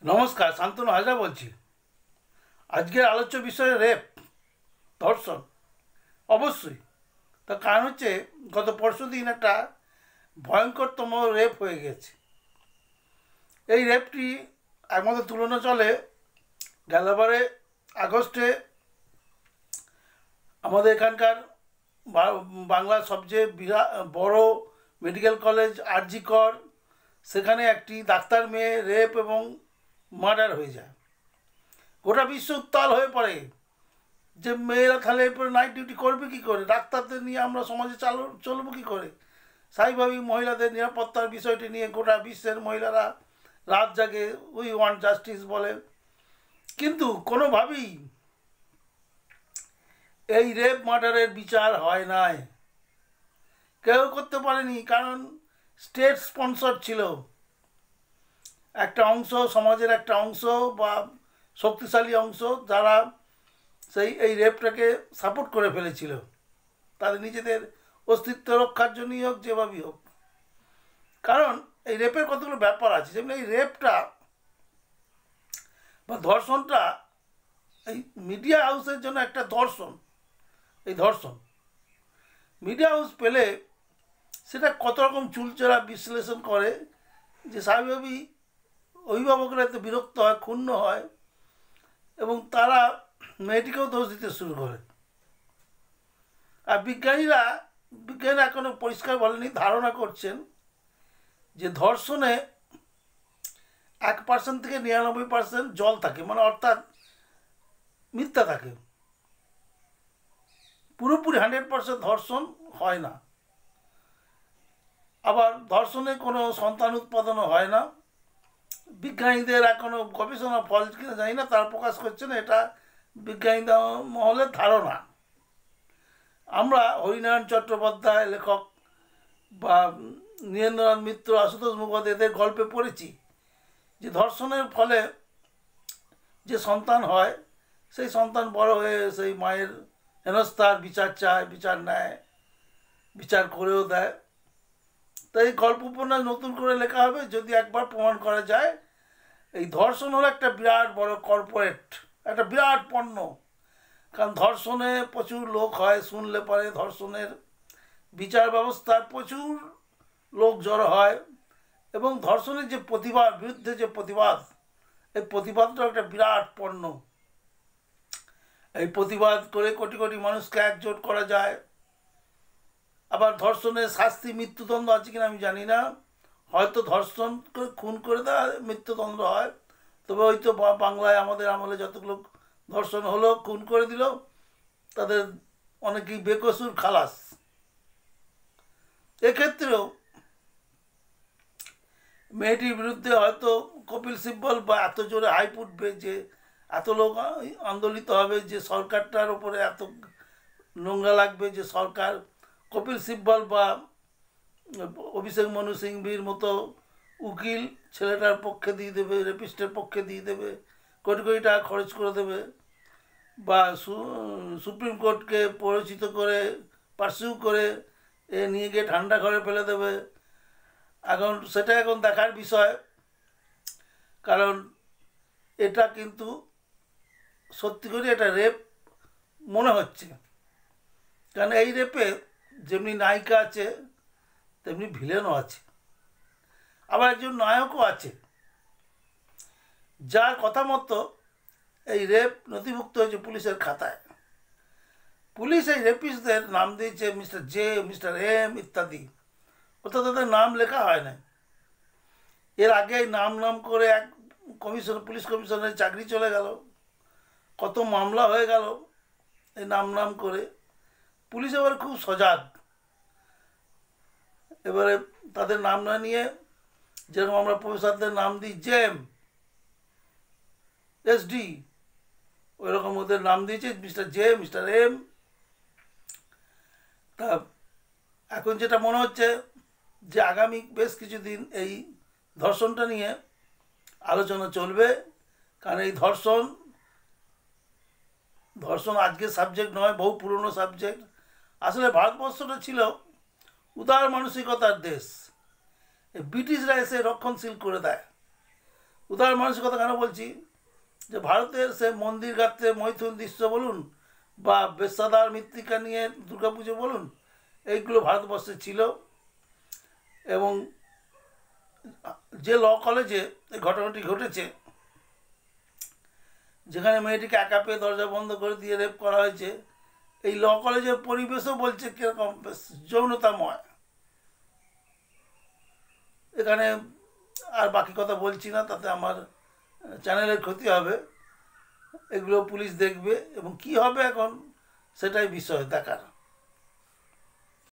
নমস্কার, শান্তনু হাজরা বলছি। আজকের আলোচ্য বিষয় রেপ, ধর্ষণ। অবশ্যই তার কারণ হচ্ছে গত পরশু দিন একটা ভয়ঙ্করতম রেপ হয়ে গেছে। এই রেপটি একমাত্র তুলনা চলে গেলবারে আগস্টে আমাদের এখানকার বাংলার সবচেয়ে বড় মেডিকেল কলেজ আরজি কর, সেখানে একটি ডাক্তার মেয়ে রেপ এবং মার্ডার হয়ে যায়। গোটা বিশ্ব উত্তাল হয়ে পড়ে যে মেয়েরা তাহলে এরপরে নাইট ডিউটি করবে কী করে, ডাক্তারদের নিয়ে আমরা সমাজে চলবো কী করে। স্বাভাবিক মহিলাদের নিরাপত্তার বিষয়টি নিয়ে গোটা বিশ্বের মহিলারা রাত জাগে, উই ওয়ান্ট জাস্টিস বলে। কিন্তু কোনোভাবেই এই রেপ মার্ডারের বিচার হয় নাই, কেউ করতে পারেনি। কারণ স্টেট স্পন্সর ছিল একটা অংশ, সমাজের একটা অংশ বা শক্তিশালী অংশ, যারা এই রেপটাকে সাপোর্ট করে ফেলেছিল তাদের নিজেদের অস্তিত্ব রক্ষার জন্যই হোক, যেভাবেই হোক। কারণ এই রেপের কতগুলো ব্যাপার আছে, যেমন এই রেপটা বা ধর্ষণটা এই মিডিয়া হাউসের জন্য একটা ধর্ষণ। এই ধর্ষণ মিডিয়া হাউস পেলে সেটা কত রকম চুলচেরা বিশ্লেষণ করে যে স্বাভাবিক অভিভাবকরা এতে বিরক্ত হয়, ক্ষুণ্ণ হয় এবং তারা মেয়েটিকেও দোষ দিতে শুরু করে। আর বিজ্ঞানীরা এখনও পরিষ্কার বলেনি, ধারণা করছেন যে ধর্ষণে 1% থেকে 99% জল থাকে, মানে অর্থাৎ মিথ্যা থাকে। পুরোপুরি 100% ধর্ষণ হয় না। আবার ধর্ষণে কোনো সন্তান উৎপাদনও হয় না। বিজ্ঞানীদের এখনও গবেষণা ফল কিনা জানি না, তারা প্রকাশ করছেন এটা বিজ্ঞানীদের মহলের ধারণা। আমরা হরিনারায়ণ চট্টোপাধ্যায় লেখক বা নীরেন্দ্রনাথ মিত্র, আশুতোষ মুখোপাধ্যায় এদের গল্পে পড়েছি যে ধর্ষণের ফলে যে সন্তান হয় সেই সন্তান বড় হয়ে সেই মায়ের হেনস্থার বিচার চায়, বিচার নেয়, বিচার করেও দেয়। তাই এই গল্প উপন্যাস নতুন করে লেখা হবে যদি একবার প্রমাণ করা যায় এই ধর্ষণ হলো একটা বিরাট বড় কর্পোরেট, একটা বিরাট পণ্য। কারণ ধর্ষণে প্রচুর লোক হয়, শুনলে পরে ধর্ষণের বিচার ব্যবস্থায় প্রচুর লোক জড়ো হয় এবং ধর্ষণের যে প্রতিবাদ, বিরুদ্ধে যে প্রতিবাদ, এই প্রতিবাদটা একটা বিরাট পণ্য। এই প্রতিবাদ করে কোটি কোটি মানুষকে একজোট করা যায়। আবার ধর্ষণের শাস্তি মৃত্যুদণ্ড আছে কিনা আমি জানি না, হয়তো ধর্ষণ করে খুন করে দেওয়া মৃত্যুদণ্ড হয়, তবে হয়তো বাংলায় আমাদের আমলে যতগুলো ধর্ষণ হলো, খুন করে দিল, তাদের অনেকেই বেকসুর খালাস। এক্ষেত্রেও মেয়েটির বিরুদ্ধে হয়তো কপিল সিব্বল বা এত জোরে হাইপ উঠবে যে এত লোক আন্দোলিত হবে যে সরকারটার ওপরে এত নোংরা লাগবে যে সরকার কপিল সিব্বল বা অভিষেক মনু সিংভির মতো উকিল ছেলেটার পক্ষে দিয়ে দেবে, রেপিস্টের পক্ষে দিয়ে দেবে, কোটি কোটি টাকা খরচ করে দেবে, বা সুপ্রিম কোর্টকে পরিচিত করে পার্সিউ করে এ নিয়ে গিয়ে ঠান্ডা ঘরে ফেলে দেবে। সেটা এখন দেখার বিষয়। কারণ এটা কিন্তু সত্যি করে এটা রেপ মনে হচ্ছে। কারণ এই রেপে যেমনি নায়িকা আছে তেমনি ভিলেনও আছে, আবার একজন নায়কও আছে যার কথা মতো এই রেপ নথিভুক্ত হয়েছে পুলিশের খাতায়। পুলিশ এই রেপিস্টদের নাম দিয়েছে মিস্টার জে, মিস্টার এম ইত্যাদি, অর্থাৎ তাদের নাম লেখা হয় না। এর আগে নাম করে এক পুলিশ কমিশনের চাকরি চলে গেল, কত মামলা হয়ে গেল এই নাম করে। পুলিশ এবার খুব সজাগ, এবারে তাদের নাম না নিয়ে যেরকম আমরা প্রফেসরদের নাম দিই জেম, এসডি, ওই রকম ওদের নাম দিয়েছে মিস্টার জে, মিস্টার এম। তা এখন যেটা মনে হচ্ছে যে আগামী বেশ কিছুদিন এই ধর্ষণটা নিয়ে আলোচনা চলবে। কারণ এই ধর্ষণ আজকের সাবজেক্ট নয়, বহু পুরনো সাবজেক্ট। আসলে ভারতবর্ষটা ছিল উদার মানসিকতার দেশ, ব্রিটিশরা এসে রক্ষণশীল করে দেয়। উদার মানসিকতা কেন বলছি, যে ভারতের সে মন্দির গাত্রে মৈথুন দৃশ্য বলুন বা বেশ্যাদার মৃত্তিকা নিয়ে দুর্গাপুজো বলুন, এইগুলো ভারতবর্ষে ছিল। এবং যে ল কলেজে এই ঘটনাটি ঘটেছে, যেখানে মেয়েটিকে একা পেয়ে দরজা বন্ধ করে দিয়ে রেপ করা হয়েছে, এই ল কলেজের পরিবেশও বলছে কীরকম যৌনতাময়। এখানে আর বাকি কথা বলছি না, তাতে আমার চ্যানেলের ক্ষতি হবে। এগুলো পুলিশ দেখবে এবং কি হবে এখন সেটাই বিষয় দেখার।